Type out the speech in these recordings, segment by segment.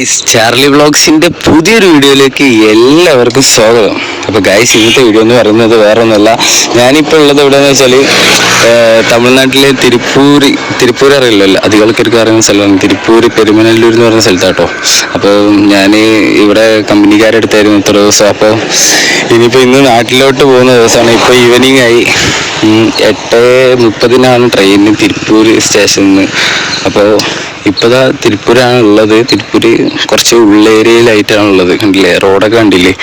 Guys, Charlie വ്ളോഗ്സിന്റെ പുതിയൊരു വീഡിയോയിലേക്ക് എല്ലാവർക്കും സ്വാഗതം. അപ്പോൾ ഗൈസ്, ഇന്നത്തെ വീഡിയോ എന്ന് പറയുന്നത് വേറെ ഒന്നുമല്ല. ഞാനിപ്പോൾ ഉള്ളത് എവിടെയെന്ന് വെച്ചാൽ തമിഴ്നാട്ടിലെ തിരുപ്പൂർ അറിയില്ലല്ലോ, അധികൾക്കൊക്കെ അറിയുന്ന സ്ഥലമാണ് തിരുപ്പൂർ പെരുമനല്ലൂർ എന്ന് പറയുന്ന സ്ഥലത്താട്ടോ. അപ്പോൾ ഞാൻ ഇവിടെ കമ്പനിക്കാരുടെ അടുത്തായിരുന്നു ഇത്ര ദിവസം. അപ്പോൾ ഇനിയിപ്പോൾ ഇന്ന് നാട്ടിലോട്ട് പോകുന്ന ദിവസമാണ്. ഇപ്പോൾ ഈവനിങ് ആയി. 8:30 ട്രെയിനിന് തിരുപ്പൂർ സ്റ്റേഷനിൽ നിന്ന്. അപ്പോൾ ഇപ്പോൾ തിരുപ്പൂരാണ് ഉള്ളത്. തിരുപ്പൂർ കുറച്ച് ഉള്ളേരിയയിലായിട്ടാണ് ഉള്ളത്. കണ്ടില്ലേ, റോഡൊക്കെ കണ്ടില്ലേ,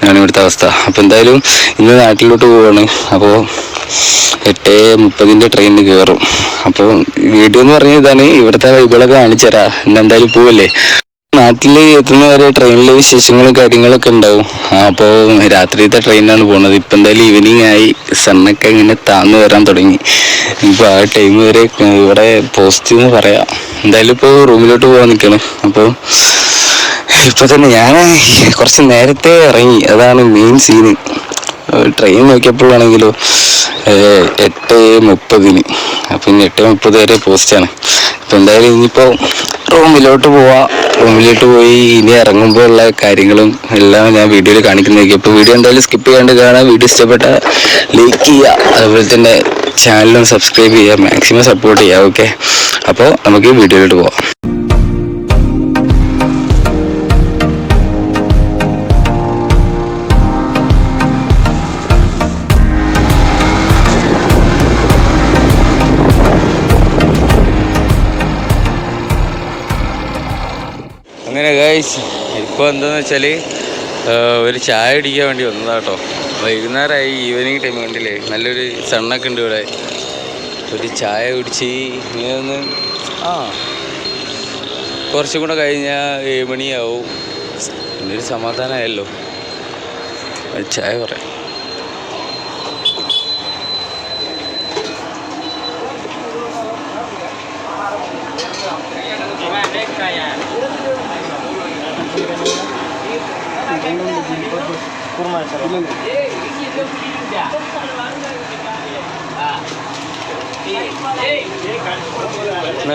ഞാൻ ഇവിടുത്തെ അവസ്ഥ. അപ്പോൾ എന്തായാലും ഇന്ന് നാട്ടിലോട്ട് പോവാണ്. അപ്പോൾ 8:30 ട്രെയിനിന് കയറും. അപ്പോൾ വീഡിയോ എന്ന് പറഞ്ഞാൽ ഇതാണ്, ഇവിടുത്തെ വൈബുകളൊക്കെ കാണിച്ചു തരാം. ഇന്നെന്തായാലും പോവല്ലേ. നാട്ടിൽ എത്തുന്ന വരെ ട്രെയിനിൽ വിശേഷങ്ങളും കാര്യങ്ങളൊക്കെ ഉണ്ടാവും. അപ്പോൾ രാത്രിയത്തെ ട്രെയിനാണ് പോകുന്നത്. ഇപ്പം എന്തായാലും ഈവനിങ് ആയി, സണ്ണൊക്കെ ഇങ്ങനെ താന്ന് വരാൻ തുടങ്ങി. ഇപ്പോൾ ആ ടൈം വരെ ഇവിടെ പോസ്റ്റ് എന്ന് പറയാം. എന്തായാലും ഇപ്പോൾ റൂമിലോട്ട് പോകാൻ നിൽക്കണം. അപ്പോൾ ഇപ്പം തന്നെ ഞാൻ കുറച്ച് നേരത്തെ ഇറങ്ങി, അതാണ് മെയിൻ സീന്. ട്രെയിൻ നോക്കിയപ്പോഴാണെങ്കിലോ 8:30. അപ്പം 8:30 വരെ പോസ്റ്റാണ്. അപ്പം എന്തായാലും ഇനിയിപ്പോൾ റൂമിലോട്ട് പോയി ഇനി ഇറങ്ങുമ്പോൾ ഉള്ള കാര്യങ്ങളും എല്ലാം ഞാൻ വീഡിയോയിൽ കാണിക്കുന്നതായിരിക്കും. അപ്പോൾ വീഡിയോ എന്തായാലും സ്കിപ്പ് ചെയ്യാണ്ട് കാണാം. വീഡിയോ ഇഷ്ടപ്പെട്ടാൽ ലൈക്ക് ചെയ്യുക, അതുപോലെ തന്നെ ചാനലും സബ്സ്ക്രൈബ് ചെയ്യുക, മാക്സിമം സപ്പോർട്ട് ചെയ്യുക. ഓക്കെ, അപ്പോൾ നമുക്ക് വീഡിയോയിലോട്ട് പോവാം. അങ്ങനെ ഗൈസ്, ഇപ്പോൾ എന്താണെന്ന് വെച്ചാൽ ഒരു ചായ കുടിക്കാൻ വേണ്ടി വന്നതാട്ടോ. വൈകുന്നേരമായി, ഈവനിങ് ടൈം കണ്ടില്ലേ, നല്ലൊരു സണ്ണൊക്കെ ഉണ്ട് ഇവിടെ. ഒരു ചായ കുടിച്ച് ഇങ്ങനെ ഒന്ന് കുറച്ചും കൂടെ കഴിഞ്ഞാൽ 7 മണിയാവും. എന്നൊരു സമാധാനമായല്ലോ. ചായ പറയാം.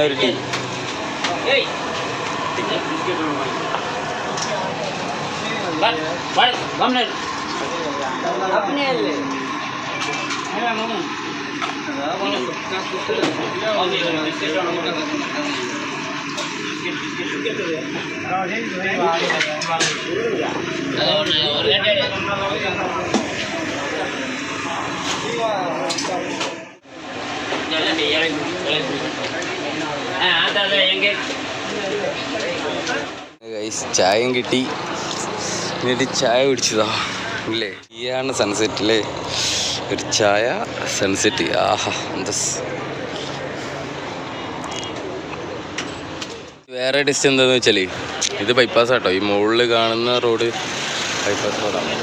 ഒരു ടീ. ചായയും കിട്ടി. എന്നിട്ട് ചായ കുടിച്ചതാ ഇല്ലേ. ഈയാണ് സൺസെറ്റ് അല്ലേ, ഒരു ചായ സൺസെറ്റ്. ആഹാ, എന്താ. വേറെ ഡിസ്റ്റൻസ് എന്താണെന്ന് വെച്ചാൽ ഇത് ബൈപ്പാസ് ആട്ടോ. ഈ മുകളിൽ കാണുന്ന റോഡ് ബൈപ്പാസ് റോഡാണ്.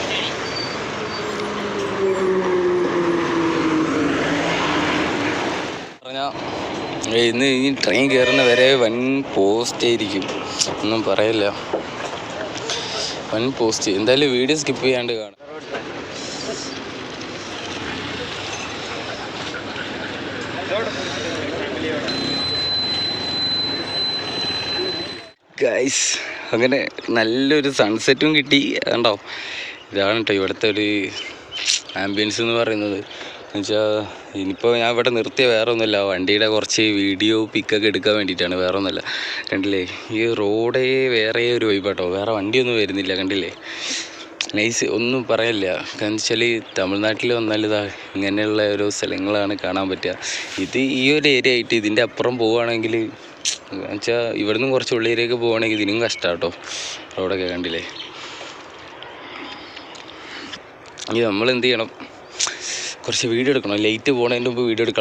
പറഞ്ഞാൽ ഇന്ന് ഈ ട്രെയിൻ കയറുന്ന വരെ വൻ പോസ്റ്റ് ആയിരിക്കും, ഒന്നും പറയില്ല. വൻ പോസ്റ്റ്. എന്തായാലും വീഡിയോ സ്കിപ്പ് ചെയ്യാണ്ട് കാണാം. ഗൈസ്, അങ്ങനെ നല്ലൊരു സൺസെറ്റും കിട്ടി. കണ്ടോ, ഇതാണ് കേട്ടോ ഇവിടുത്തെ ഒരു ആംബിയൻസ് എന്ന് പറയുന്നത്. എന്നുവെച്ചാൽ ഇനിയിപ്പോൾ ഞാൻ ഇവിടെ നിർത്തിയ വേറെ ഒന്നുമില്ല, വണ്ടിയുടെ കുറച്ച് വീഡിയോ പിക്കൊക്കെ എടുക്കാൻ വേണ്ടിയിട്ടാണ്, വേറെ ഒന്നുമല്ല. കണ്ടില്ലേ, ഈ റോഡേ വേറെ ഒരു വൈബാട്ടോ, വേറെ വണ്ടിയൊന്നും വരുന്നില്ല. കണ്ടില്ലേ, നൈസ്, ഒന്നും പറയില്ല. കാരണം വെച്ചാൽ തമിഴ്നാട്ടിൽ വന്നാൽ ഇതാ ഇങ്ങനെയുള്ള ഓരോ സ്ഥലങ്ങളാണ് കാണാൻ പറ്റുക. ഇത് ഈ ഒരു ഏരിയ ആയിട്ട് ഇതിൻ്റെ അപ്പുറം പോവുകയാണെങ്കിൽ എന്നുവെച്ചാൽ ഇവിടുന്ന് കുറച്ച് ഉള്ളേരിയൊക്കെ പോവുകയാണെങ്കിൽ ഇതിനും കഷ്ടമാട്ടോ. റോഡൊക്കെ കണ്ടില്ലേ. ഇനി നമ്മൾ എന്ത് ചെയ്യണം, കുറച്ച് വീഡിയോ എടുക്കണം. ലൈറ്റ് പോകുന്നതിൻ്റെ മുമ്പ് വീഡിയോ എടുക്കണം.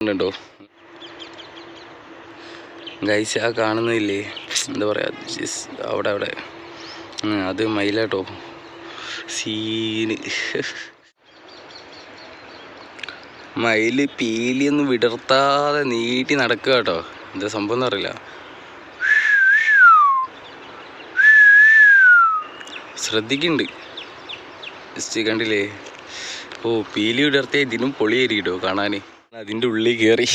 ണ്ടോ ഗൈസ്, ആ കാണുന്നില്ലേ, എന്താ പറയുക, അവിടെ അത് മയിലാട്ടോ. സീന്. മയില് പീലിയൊന്നും വിടർത്താതെ നീട്ടി നടക്കുക കേട്ടോ. എന്താ സംഭവം എന്നറിയില്ല. ശ്രദ്ധിക്കുന്നുണ്ട്. ജസ്റ്റ് കണ്ടില്ലേ? ഓ പീലി വിടർത്തിയ ഇതിനും പൊളിയായിരിക്കട്ടോ കാണാൻ. അതിൻ്റെ ഉള്ളിൽ കയറി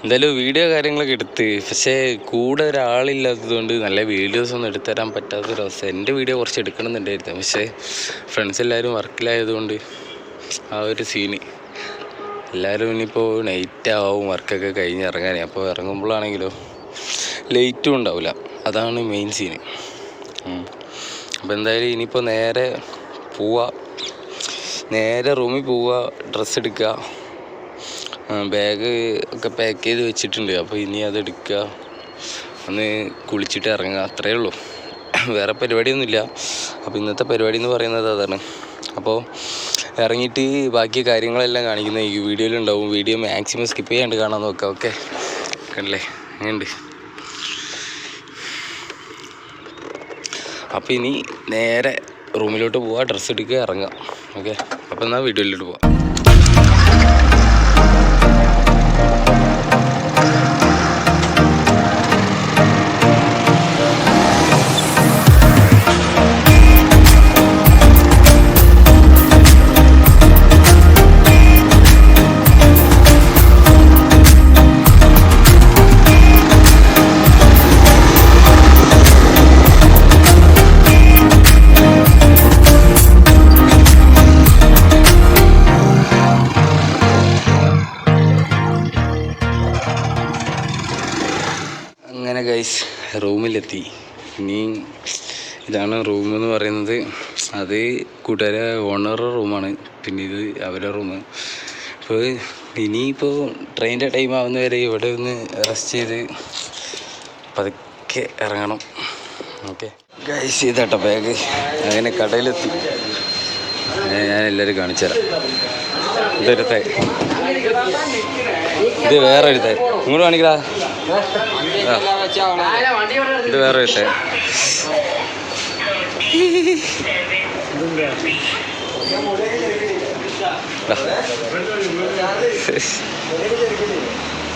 എന്തായാലും വീഡിയോ കാര്യങ്ങളൊക്കെ എടുത്ത്, പക്ഷേ കൂടെ ഒരാളില്ലാത്തത് കൊണ്ട് നല്ല വീഡിയോസ് ഒന്നും എടുത്തുതരാൻ പറ്റാത്തൊരവസ്ഥ. എൻ്റെ വീഡിയോ കുറച്ച് എടുക്കണമെന്നുണ്ടായിരുന്നു, പക്ഷേ ഫ്രണ്ട്സ് എല്ലാവരും വർക്കിലായതുകൊണ്ട് ആ ഒരു സീന്. എല്ലാവരും ഇനിയിപ്പോൾ നൈറ്റ് ആവും വർക്കൊക്കെ കഴിഞ്ഞ് ഇറങ്ങാൻ. അപ്പോൾ ഇറങ്ങുമ്പോഴാണെങ്കിലോ ലേറ്റും ഉണ്ടാവില്ല, അതാണ് മെയിൻ സീന്. അപ്പോൾ എന്തായാലും ഇനിയിപ്പോൾ നേരെ റൂമിൽ പോവുക, ഡ്രസ്സ് എടുക്കുക, ബാഗ് ഒക്കെ പാക്ക് ചെയ്ത് വെച്ചിട്ടുണ്ട്. അപ്പോൾ ഇനി അതെടുക്കുക, ഒന്ന് കുളിച്ചിട്ട് ഇറങ്ങുക, അത്രയേ ഉള്ളൂ. വേറെ പരിപാടിയൊന്നുമില്ല. അപ്പോൾ ഇന്നത്തെ പരിപാടി എന്ന് പറയുന്നത് അതാണ്. അപ്പോൾ ഇറങ്ങിയിട്ട് ബാക്കി കാര്യങ്ങളെല്ലാം കാണിക്കുന്ന ഈ വീഡിയോയിലുണ്ടാവും. വീഡിയോ മാക്സിമം സ്കിപ്പ് ചെയ്യാണ്ട് കാണാൻ നോക്കാം. ഓക്കെ, കണ്ടില്ലേ അങ്ങനെയുണ്ട്. അപ്പോൾ ഇനി നേരെ റൂമിലോട്ട് പോവുക, ഡ്രസ്സ് എടുക്കുക, ഇറങ്ങുക. ഓക്കെ, അപ്പോൾ എന്നാൽ വീഡിയോയിലോട്ട് പോവാം. അങ്ങനെ ഗൈസ് റൂമിലെത്തി. ഇനി ഇതാണ് റൂമെന്ന് പറയുന്നത്. അത് കൂട്ടുകാരെ ഓണറുടെ റൂമാണ്, പിന്നെ ഇത് അവരുടെ റൂം. അപ്പോൾ ഇനിയിപ്പോൾ ട്രെയിനിൻ്റെ ടൈം ആവുന്നവരെ ഇവിടെ ഒന്ന് റെസ്റ്റ് ചെയ്ത് പതുക്കെ ഇറങ്ങണം. ഓക്കെ ഗൈസ്, ഇതാട്ടോ ബാഗ്. അങ്ങനെ കടയിലെത്തി. ഞാൻ എല്ലാവരും കാണിച്ചു തരാം. ഇതൊരുത്തെ, ഇത് വേറെ ഒരുത്തെ, ഇങ്ങോട്ട് കാണിക്കടാ. ഇത് വേറെ ഒരുത്തെ.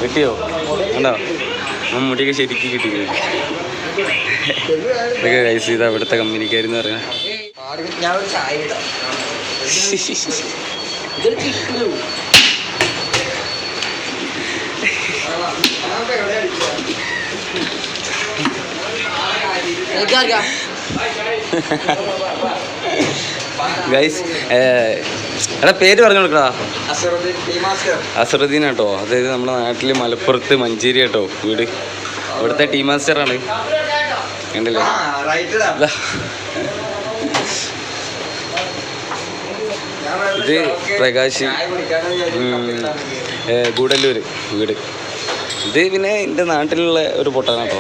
കിട്ടിയോ? ഉണ്ടോ? മുടിയൊക്കെ ശരിക്കും കിട്ടി. ഇതൊക്കെ കഴിച്ച് ചെയ്താൽ ഇവിടുത്തെ കമ്പനിക്കാരെന്ന് പറഞ്ഞാൽ ഗൈസ്. എടാ പേര് പറഞ്ഞു കൊടുക്കടാ. അസറുദ്ദീൻ കേട്ടോ. അതായത് നമ്മുടെ നാട്ടിൽ മലപ്പുറത്ത് മഞ്ചേരി കേട്ടോ വീട്. ഇവിടുത്തെ ടീം മാസ്റ്ററാണ്, കണ്ടില്ലേ? ഇത് പ്രകാശ്, ഗൂഡല്ലൂർ വീട്. ഇത് പിന്നെ എൻ്റെ നാട്ടിലുള്ള ഒരു പൊട്ടാണ് കേട്ടോ.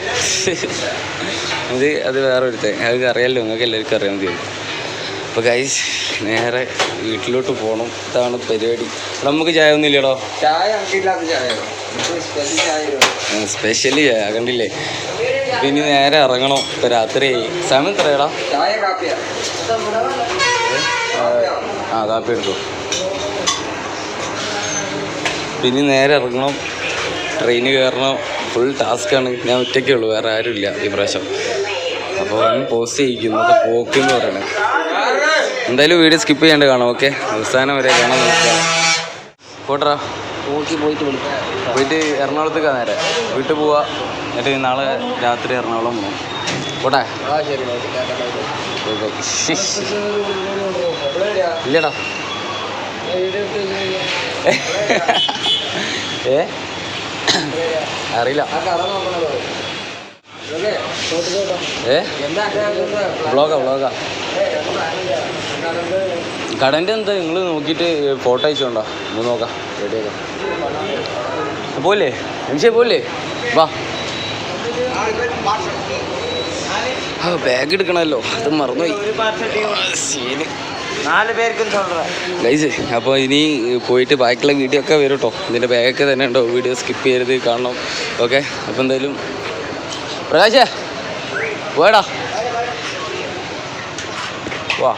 അത് വേറെ ഒരുത്തെ, അത് അറിയാമല്ലോ, നിങ്ങൾക്ക് എല്ലാവർക്കും അറിയാൻ മതി. അപ്പോൾ ഗൈസ് നേരെ വീട്ടിലോട്ട് പോകണം. ഇതാണ് പരിപാടി. നമുക്ക് ചായ ഒന്നും ഇല്ലടോ. സ്പെഷ്യലി ചായ കണ്ടില്ലേ? പിന്നെ നേരെ ഇറങ്ങണം. ഇപ്പോൾ രാത്രി സമയം എത്രയാടാ? കാപ്പി എടുത്തു. പിന്നെ നേരെ ഇറങ്ങണം, ട്രെയിന് കയറണം. ഫുൾ ടാസ്ക്കാണ്. ഞാൻ ഒറ്റയ്ക്കേ ഉള്ളൂ, വേറെ ആരുമില്ല ഈ പ്രാവശ്യം. അപ്പോൾ പോസ്റ്റ് ചെയ്യിക്കുന്നത് പോക്കെന്ന് പറയണത്. എന്തായാലും വീഡിയോ സ്കിപ്പ് ചെയ്യാണ്ട് കാണാം. ഓക്കെ, അവസാനം വരെ കാണാൻ നോക്കുക. പോട്ടറാ, പോയിട്ട് എറണാകുളത്തേക്ക് നേരെ വീട്ടിൽ പോവാ. എന്നിട്ട് നാളെ രാത്രി എറണാകുളം പോകും. പോട്ടെ? ഇല്ലടാ. അറിയില്ല. വ്ളോഗാ. കടൻ്റെ എന്താ നിങ്ങൾ നോക്കിയിട്ട് ഫോട്ടോ അയച്ചോണ്ടോ? ഒന്ന് നോക്കാം, റെഡിയാക്കാം. പോലെ നിമിഷേ പോലെ വാ. ബാഗ് എടുക്കണമല്ലോ, അത് മറന്നുപോയി. സീന് 4 പേർക്കും ഗൈസ്. അപ്പോൾ ഇനി പോയിട്ട് ബാക്കിയുള്ള വീഡിയോ ഒക്കെ വരും കേട്ടോ. ഇതിൻ്റെ ബാഗൊക്കെ തന്നെ ഉണ്ടോ. വീഡിയോ സ്കിപ്പ് ചെയ്യരുത്, കാണണം. ഓക്കെ, അപ്പോൾ എന്തായാലും പ്രകാശേ വേടാ വാ.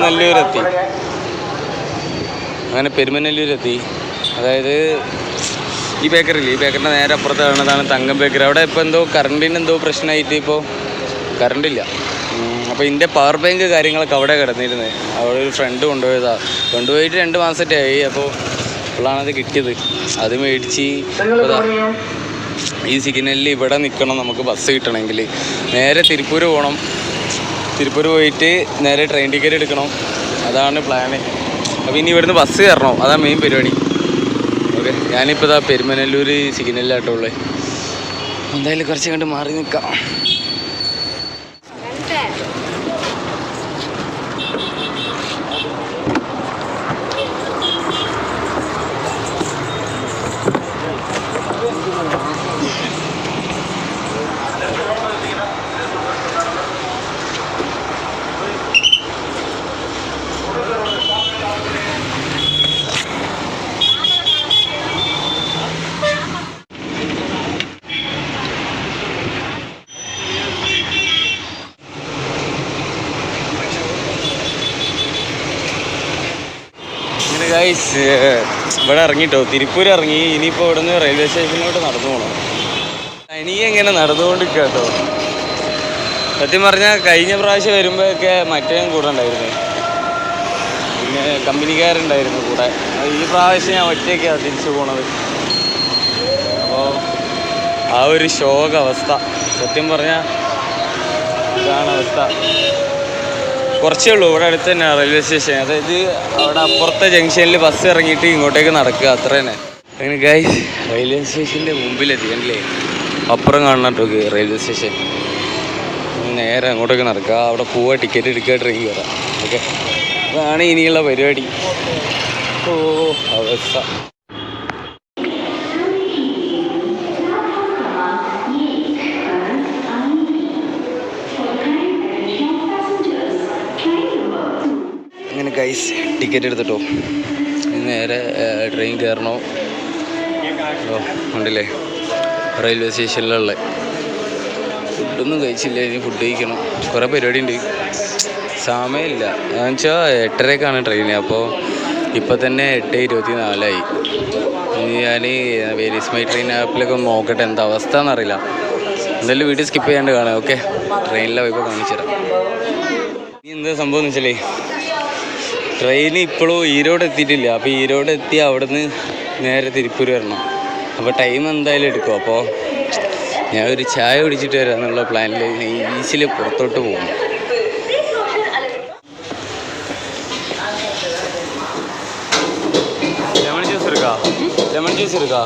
പെരുമനല്ലൂരെത്തി. അങ്ങനെ പെരുമനല്ലൂരെത്തി. അതായത് ഈ ബേക്കറിയില്ലേ, ഈ ബേക്കറിൻ്റെ നേരെ അപ്പുറത്ത് കാണുന്നതാണ് തങ്കം ബേക്കറി. അവിടെ ഇപ്പോൾ എന്തോ കറണ്ടിന് എന്തോ പ്രശ്നമായിട്ട് ഇപ്പോൾ കറണ്ടില്ല. അപ്പോൾ ഇതിൻ്റെ പവർ ബാങ്ക് കാര്യങ്ങളൊക്കെ അവിടെ കിടന്നിരുന്നത്. അവിടെ ഒരു ഫ്രണ്ട് കൊണ്ടുപോയിട്ട് 2 മാസത്തെ ആയി. അപ്പോൾ ഇപ്പോഴാണത് കിട്ടിയത്. അത് മേടിച്ച് ഈ സിഗ്നലിൽ ഇവിടെ നിൽക്കണം. നമുക്ക് ബസ് കിട്ടണമെങ്കിൽ നേരെ തിരുപ്പൂർ പോകണം. തിരുപ്പൂർ പോയിട്ട് നേരെ ട്രെയിൻ ടിക്കറ്റ് എടുക്കണം. അതാണ് പ്ലാന്. അപ്പോൾ ഇനി ഇവിടുന്ന് ബസ് കയറണം. അതാണ് മെയിൻ പരിപാടി. ഓക്കെ, ഞാനിപ്പോൾ ഇതാ പെരുമനല്ലൂർ സിഗ്നലിലായിട്ടുള്ളത്. എന്തായാലും കുറച്ച് കണ്ട് മാറി നിൽക്കാം. ഗൈസ് ഇവിടെ ഇറങ്ങിട്ടോ, തിരുപ്പൂർ ഇറങ്ങി. ഇനിയിപ്പോൾ ഇവിടെ നിന്ന് റെയിൽവേ സ്റ്റേഷനിലോട്ട് നടന്നു പോകണം. എനിക്കെങ്ങനെ നടന്നുകൊണ്ടിരിക്കുക കേട്ടോ. സത്യം പറഞ്ഞാൽ കഴിഞ്ഞ പ്രാവശ്യം വരുമ്പോഴൊക്കെ മറ്റേ കൂടെ ഉണ്ടായിരുന്നു, പിന്നെ കമ്പനിക്കാരുണ്ടായിരുന്നു കൂടെ. ഈ പ്രാവശ്യം ഞാൻ ഒറ്റയ്ക്കാണ് തിരിച്ചു പോണത്. അപ്പോൾ ആ ഒരു ശോകാവസ്ഥ. സത്യം പറഞ്ഞാൽ ഇതാണ് അവസ്ഥ. കുറച്ചേ ഉള്ളൂ, ഇവിടെ അടുത്ത് തന്നെ റെയിൽവേ സ്റ്റേഷൻ. അതായത് അവിടെ അപ്പുറത്തെ ജംഗ്ഷനിൽ ബസ് ഇറങ്ങിയിട്ട് ഇങ്ങോട്ടേക്ക് നടക്കുക, അത്ര തന്നെ. അങ്ങനെ ഗൈസ് റെയിൽവേ സ്റ്റേഷൻ്റെ മുമ്പിലെത്തി അല്ലേ, അപ്പുറം കാണണം കേട്ടോ റെയിൽവേ സ്റ്റേഷൻ. നേരെ അങ്ങോട്ടേക്ക് നടക്കുക, അവിടെ പോവുക, ടിക്കറ്റ് എടുക്കുക, ട്രെയിൻ കയറാം. ഓക്കെ, അതാണ് ഇനിയുള്ള പരിപാടി. ഓ അവസ്ഥ. അങ്ങനെ ഗൈസ് ടിക്കറ്റ് എടുത്തിട്ടോ നേരെ ട്രെയിൻ കയറണോ. ഉണ്ടല്ലേ റെയിൽവേ സ്റ്റേഷനിലുള്ള ഫുഡൊന്നും കഴിച്ചില്ല. ഇനി ഫുഡ് കഴിക്കണം. കുറേ പരിപാടി ഉണ്ട്, സമയമില്ല. എന്ന് വെച്ചാൽ 8:30ക്കാണ് ട്രെയിൻ. അപ്പോൾ ഇപ്പോൾ തന്നെ 8:24. ഇനി ഞാൻ വേരിയസ് മൈ ട്രെയിൻ ആപ്പിലൊക്കെ ഒന്ന് നോക്കട്ടെ എന്താ അവസ്ഥ എന്നറിയില്ല. എന്തായാലും വീഡിയോ സ്കിപ്പ് ചെയ്യാണ്ട് കാണാം. ഓക്കെ, ട്രെയിനിലെ പോയപ്പോൾ കാണിച്ചു തരാം. ഇനി എന്താ സംഭവം എന്ന് വെച്ചാലേ, ട്രെയിൻ ഇപ്പോഴും ഈരോട് എത്തിയിട്ടില്ല. അപ്പോൾ ഈരോട് എത്തി അവിടുന്ന് നേരെ തിരുപ്പൂർ വരണം. അപ്പോൾ ടൈം എന്തായാലും എടുക്കും. അപ്പോൾ ഞാൻ ഒരു ചായ കുടിച്ചിട്ട് വരാമെന്നുള്ള പ്ലാനിൽ ഈസിൽ പുറത്തോട്ട് പോകും. ലെമൺ ജ്യൂസ് എടുക്കാ, ലെമൺ ജ്യൂസ് എടുക്കാ.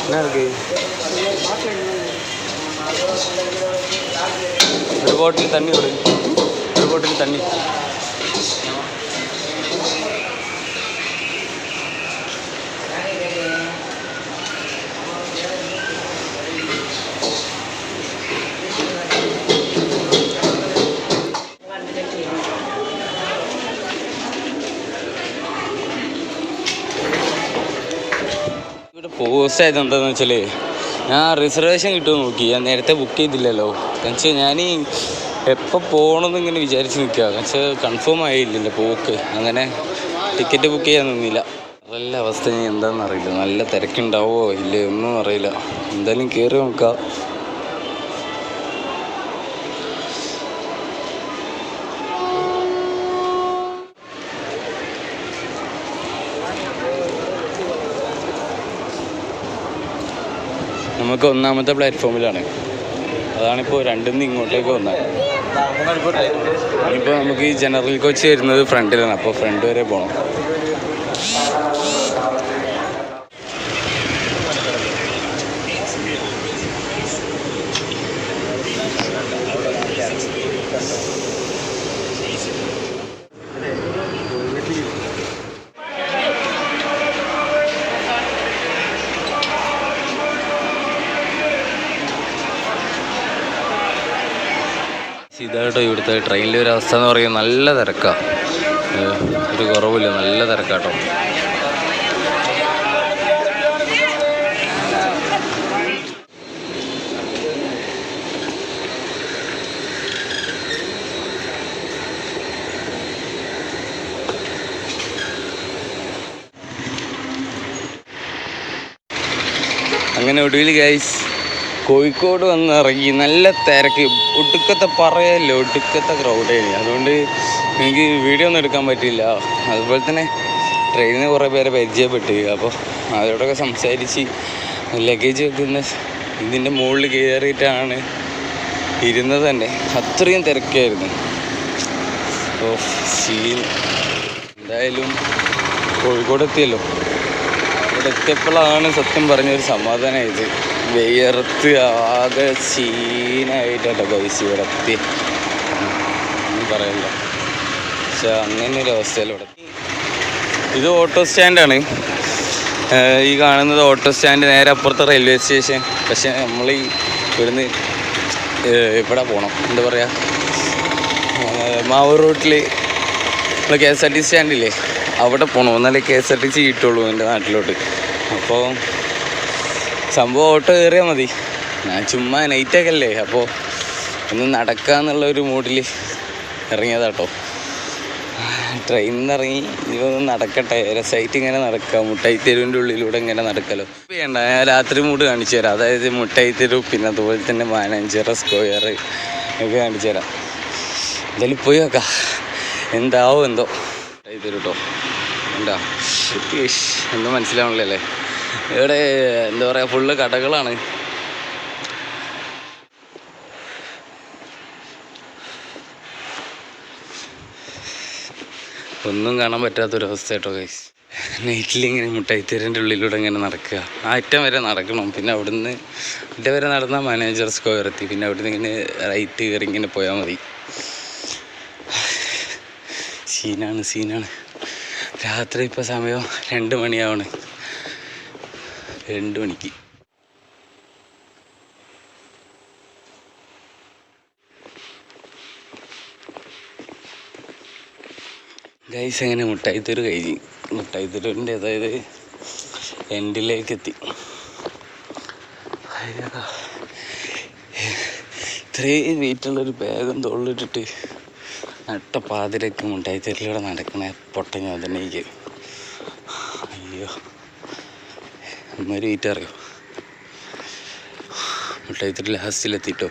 എന്നാ എടുക്ക്, ഒരു ബോട്ടിൽ തണ്ണി കൊടുക്കും, ഒരു ബോട്ടിൽ തണ്ണി. പോസ്റ്റ് ആയത് എന്താണെന്ന് വെച്ചാൽ, ഞാൻ റിസർവേഷൻ കിട്ടുമെന്ന് നോക്കി. ഞാൻ നേരത്തെ ബുക്ക് ചെയ്തില്ലല്ലോ. എന്നുവെച്ചാൽ ഞാൻ എപ്പോൾ പോകണമെന്ന് ഇങ്ങനെ വിചാരിച്ച് നിൽക്കുക. എന്നുവെച്ചാൽ കൺഫേം ആയില്ലല്ലോ പോക്ക്. അങ്ങനെ ടിക്കറ്റ് ബുക്ക് ചെയ്യാൻ നിന്നില്ല. നല്ല അവസ്ഥ ഇനി എന്താണെന്ന് അറിയില്ല. നല്ല തിരക്കുണ്ടാവുമോ ഇല്ലേ ഒന്നും അറിയില്ല. എന്തായാലും കയറി നോക്കാം. നമുക്ക് 1ാമത്തെ പ്ലാറ്റ്ഫോമിലാണ്. അതാണിപ്പോൾ 2ന്ന് ഇങ്ങോട്ടേക്ക് വന്നത്. ഇനിയിപ്പോൾ നമുക്ക് ഈ ജനറൽ കോച്ച് വരുന്നത് ഫ്രണ്ടിലാണ്. അപ്പോൾ ഫ്രണ്ട് വരെ പോകണം. ഇതായിട്ടോ ഇവിടുത്തെ ട്രെയിനിലെ ഒരു അവസ്ഥ എന്ന് പറയുന്നത്. നല്ല തിരക്കാണ്, ഒരു കുറവില്ല, നല്ല തിരക്കാട്ടോ. അങ്ങനെ ഒടുവിൽ ഗൈസ് കോഴിക്കോട് വന്ന് ഇറങ്ങി. നല്ല തിരക്ക്, ഒടുക്കത്തെ പറയല്ലോ, ഒടുക്കത്തെ ക്രൗഡായിരുന്നു. അതുകൊണ്ട് എനിക്ക് വീഡിയോ ഒന്നും എടുക്കാൻ പറ്റില്ല. അതുപോലെ തന്നെ ട്രെയിനിൽ കുറേ പേരെ പരിചയപ്പെട്ട്. അപ്പോൾ അവരോടൊക്കെ സംസാരിച്ച് ലഗേജ് വെക്കുന്ന ഇതിൻ്റെ മുകളിൽ കയറിയിട്ടാണ് ഇരുന്നത് തന്നെ. അത്രയും തിരക്കായിരുന്നു. ഓ സീൻ. എന്തായാലും കോഴിക്കോട് എത്തിയല്ലോ. അവിടെ എത്തിയപ്പോഴാണ് സത്യം പറഞ്ഞൊരു സമാധാനമായത്. വിയർത്ത് ആകെ സീനായിട്ടോ ഗൈസ് ഇവിടെ എത്തി. ഒന്നും പറയല്ല. പക്ഷെ അങ്ങനെ ഒരു അവസ്ഥയിലൂടെ. ഇത് ഓട്ടോ സ്റ്റാൻഡാണ്. ഈ കാണുന്നത് ഓട്ടോ സ്റ്റാൻഡ്, നേരെ അപ്പുറത്തെ റെയിൽവേ സ്റ്റേഷൻ. പക്ഷെ നമ്മൾ ഇവിടുന്ന് ഇവിടെ പോകണം, എന്താ പറയുക, മാവൂർ റൂട്ടിൽ നമ്മൾ KSRTC സ്റ്റാൻഡില്ലേ, അവിടെ പോകണം. എന്നാലേ KSRTC കിട്ടുള്ളൂ എൻ്റെ നാട്ടിലോട്ട്. അപ്പോൾ സംഭവം ഓട്ടോ കയറിയാൽ മതി. ഞാൻ ചുമ്മാ നൈറ്റൊക്കെ അല്ലേ, അപ്പോൾ ഒന്ന് നടക്കാമെന്നുള്ളൊരു മൂഡിൽ ഇറങ്ങിയതാട്ടോ. ട്രെയിനിൽ നിന്ന് ഇറങ്ങി ഇതൊന്ന് നടക്കട്ടെ, രസമായിട്ട് ഇങ്ങനെ നടക്കാം. മുട്ടായി തെരുവിൻ്റെ ഉള്ളിലൂടെ ഇങ്ങനെ നടക്കലോ. വേണ്ട, ഞാൻ രാത്രി മൂഡ് കാണിച്ചു തരാം. അതായത് മുട്ടായി തെരുവ്, പിന്നെ അതുപോലെ തന്നെ മാനാഞ്ചിറ സ്ക്വയർ ഒക്കെ കാണിച്ചു തരാം. എന്തായാലും പോയി നോക്കാം എന്താവും എന്തോ. മുട്ടായി തെരുവ് കേട്ടോ. എന്താ എന്തോ മനസ്സിലാവണല്ലേ. ഇവിടെ എന്താ പറയുക, ഫുള്ള് കടകളാണ്. ഒന്നും കാണാൻ പറ്റാത്തൊരവസ്ഥ കേട്ടോ ഗൈസ്. നൈറ്റിലിങ്ങനെ മുട്ടായിത്തേരിൻ്റെ ഉള്ളിലൂടെ ഇങ്ങനെ നടക്കുക. ആ അറ്റം വരെ നടക്കണം. പിന്നെ അവിടുന്ന് അറ്റം വരെ നടന്നാൽ മാനേജർ സ്ക്വയർ എത്തി. പിന്നെ അവിടുന്ന് ഇങ്ങനെ റൈറ്റ് കയറി ഇങ്ങനെ പോയാൽ മതി. സീനാണ്. രാത്രി ഇപ്പോൾ സമയം 2 മണിയാവണ്. 2 മണിക്ക് ഗൈസ്. അങ്ങനെ മുട്ടായിത്തെരു കഴിഞ്ഞ്. മുട്ടായിത്തെരുവിൻ്റെ അതായത് എൻഡിലേക്ക് എത്തി. ഇത്രയും വെയിറ്റുള്ളൊരു ബാഗും തോളിലിട്ടിട്ട് നട്ട പാതിരക്ക് മുട്ടായിത്തെരുവിലൂടെ നടക്കണ പൊട്ടഞ്ഞ അതിനേക്ക്. അയ്യോ, അമ്മൊരു വെയിറ്റ് അറിയോ. മുട്ടായിത്തെരു ലാസ്റ്റിലെത്തിട്ടോ.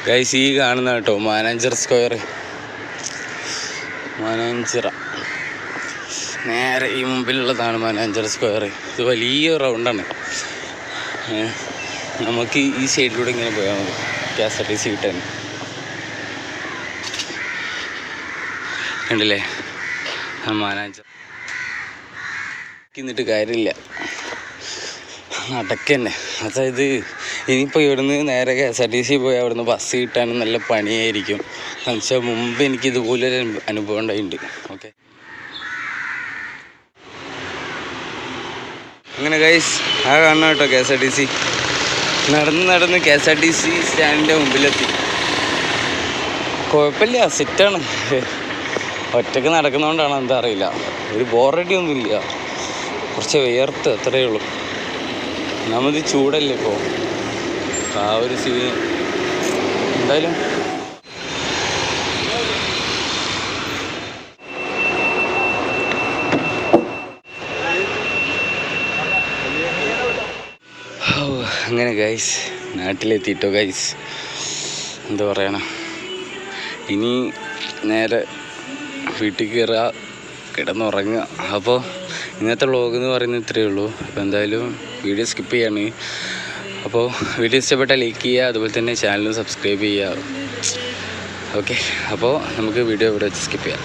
ഗൈസ്, ഈ കാണുന്ന കേട്ടോ മാനാഞ്ചിറ സ്ക്വയർ. മാനാഞ്ചിറ നേരെ ഈ മുമ്പിലുള്ളതാണ് മാനാഞ്ചിറ സ്ക്വയർ. ഇത് വലിയ റൗണ്ടാണ്. നമുക്ക് ഈ സൈഡിലൂടെ ഇങ്ങനെ പോയാൽ മതി KSRTC കിട്ടാൻ. കണ്ടില്ലേ മാനാഞ്ചിറ. എന്നിട്ട് കാര്യമില്ല, നടക്കന്നെ. അതായത് ഇനിയിപ്പോൾ ഇവിടുന്ന് നേരെ KSRTC പോയി അവിടുന്ന് ബസ് കിട്ടാനും നല്ല പണിയായിരിക്കും. എന്നുവെച്ചാൽ മുമ്പ് എനിക്ക് ഇതുപോലൊരു അനുഭവം ഉണ്ടായിട്ടുണ്ട്. ഓക്കെ, അങ്ങനെ ഗൈസ് ആ കാണണം കേട്ടോ KSRTC. നടന്ന് KSRTC സ്റ്റാൻഡിൻ്റെ മുമ്പിലെത്തി. കുഴപ്പമില്ല, സെറ്റാണ്. ഒറ്റക്ക് നടക്കുന്നതുകൊണ്ടാണ് എന്താ അറിയില്ല, ഒരു ബോറടി ഒന്നുമില്ല. കുറച്ച് വിയർത്ത്, അത്രയേ ഉള്ളൂ. ഒന്നാമത് ചൂടല്ലേ ഇപ്പോൾ, ആ ഒരു സീൻ. എന്തായാലും അങ്ങനെ ഗൈസ് നാട്ടിലെത്തിയിട്ടോ ഗൈസ്. എന്താ പറയണ, ഇനി നേരെ വീട്ടിൽ കയറുക, കിടന്നുറങ്ങുക. അപ്പോൾ ഇന്നത്തെ വ്ളോഗ് എന്ന് പറയുന്നത് ഇത്രയേ ഉള്ളൂ. അപ്പോൾ എന്തായാലും വീഡിയോ സ്കിപ്പ് ചെയ്യാണ്. അപ്പോൾ വീഡിയോ ഇഷ്ടപ്പെട്ടാൽ ലൈക്ക് ചെയ്യുക, അതുപോലെ തന്നെ ചാനലും സബ്സ്ക്രൈബ് ചെയ്യുക. ഓക്കെ, അപ്പോൾ നമുക്ക് വീഡിയോ ഇവിടെ വെച്ച് സ്കിപ്പ് ചെയ്യാം.